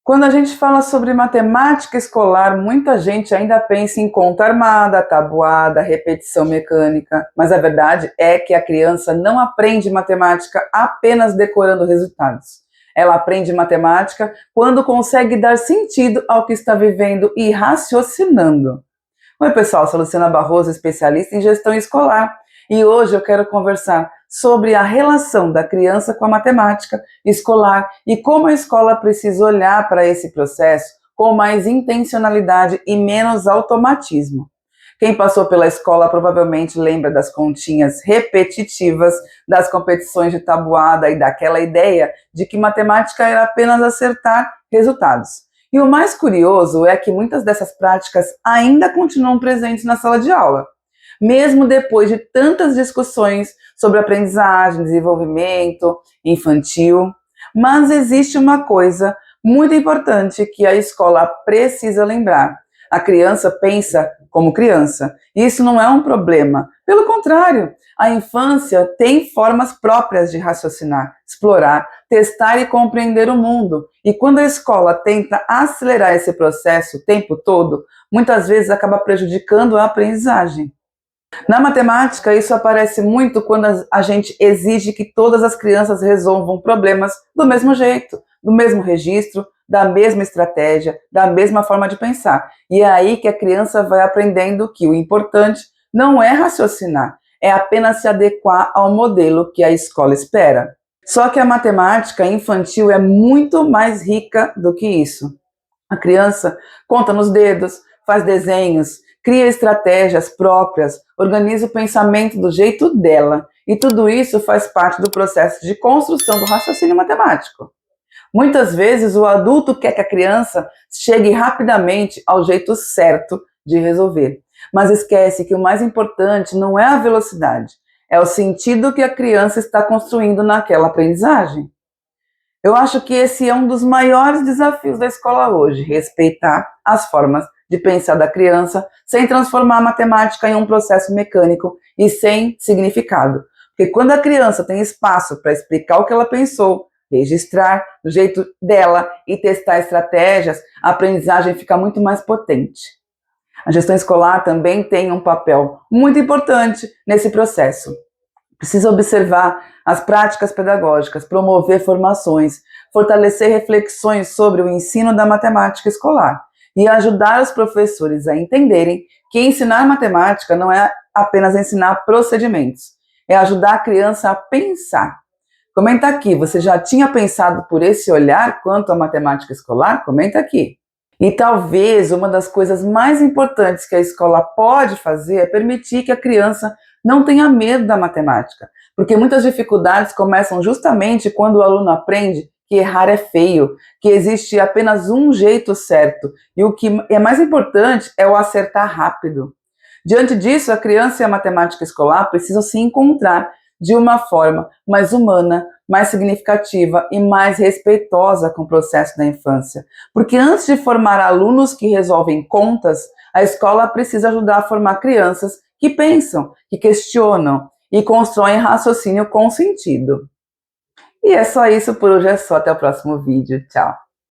Quando a gente fala sobre matemática escolar, muita gente ainda pensa em conta armada, tabuada, repetição mecânica, mas a verdade é que a criança não aprende matemática apenas decorando resultados. Ela aprende matemática quando consegue dar sentido ao que está vivendo e raciocinando. Oi, pessoal, sou Luciana Barroso, especialista em gestão escolar, e hoje eu quero conversar sobre a relação da criança com a matemática escolar e como a escola precisa olhar para esse processo com mais intencionalidade e menos automatismo. Quem passou pela escola provavelmente lembra das continhas repetitivas, das competições de tabuada e daquela ideia de que matemática era apenas acertar resultados. E o mais curioso é que muitas dessas práticas ainda continuam presentes na sala de aula, mesmo depois de tantas discussões sobre aprendizagem, desenvolvimento infantil. Mas existe uma coisa muito importante que a escola precisa lembrar: a criança pensa como criança. Isso não é um problema. Pelo contrário, a infância tem formas próprias de raciocinar, explorar, testar e compreender o mundo. E quando a escola tenta acelerar esse processo o tempo todo, muitas vezes acaba prejudicando a aprendizagem. Na matemática, isso aparece muito quando a gente exige que todas as crianças resolvam problemas do mesmo jeito, do mesmo registro, da mesma estratégia, da mesma forma de pensar. E é aí que a criança vai aprendendo que o importante não é raciocinar, é apenas se adequar ao modelo que a escola espera. Só que a matemática infantil é muito mais rica do que isso. A criança conta nos dedos, faz desenhos, cria estratégias próprias, organiza o pensamento do jeito dela. E tudo isso faz parte do processo de construção do raciocínio matemático. Muitas vezes o adulto quer que a criança chegue rapidamente ao jeito certo de resolver, mas esquece que o mais importante não é a velocidade, é o sentido que a criança está construindo naquela aprendizagem. Eu acho que esse é um dos maiores desafios da escola hoje: respeitar as formas de pensar da criança sem transformar a matemática em um processo mecânico e sem significado. Porque quando a criança tem espaço para explicar o que ela pensou, registrar do jeito dela e testar estratégias, a aprendizagem fica muito mais potente. A gestão escolar também tem um papel muito importante nesse processo. Precisa observar as práticas pedagógicas, promover formações, fortalecer reflexões sobre o ensino da matemática escolar e ajudar os professores a entenderem que ensinar matemática não é apenas ensinar procedimentos, é ajudar a criança a pensar. Comenta aqui, você já tinha pensado por esse olhar quanto à matemática escolar? Comenta aqui. E talvez uma das coisas mais importantes que a escola pode fazer é permitir que a criança não tenha medo da matemática, porque muitas dificuldades começam justamente quando o aluno aprende que errar é feio, que existe apenas um jeito certo, e o que é mais importante é o acertar rápido. Diante disso, a criança e a matemática escolar precisam se encontrar de uma forma mais humana, mais significativa e mais respeitosa com o processo da infância. Porque antes de formar alunos que resolvem contas, a escola precisa ajudar a formar crianças que pensam, que questionam e constroem raciocínio com sentido. E é só isso por hoje, é só. Até o próximo vídeo. Tchau!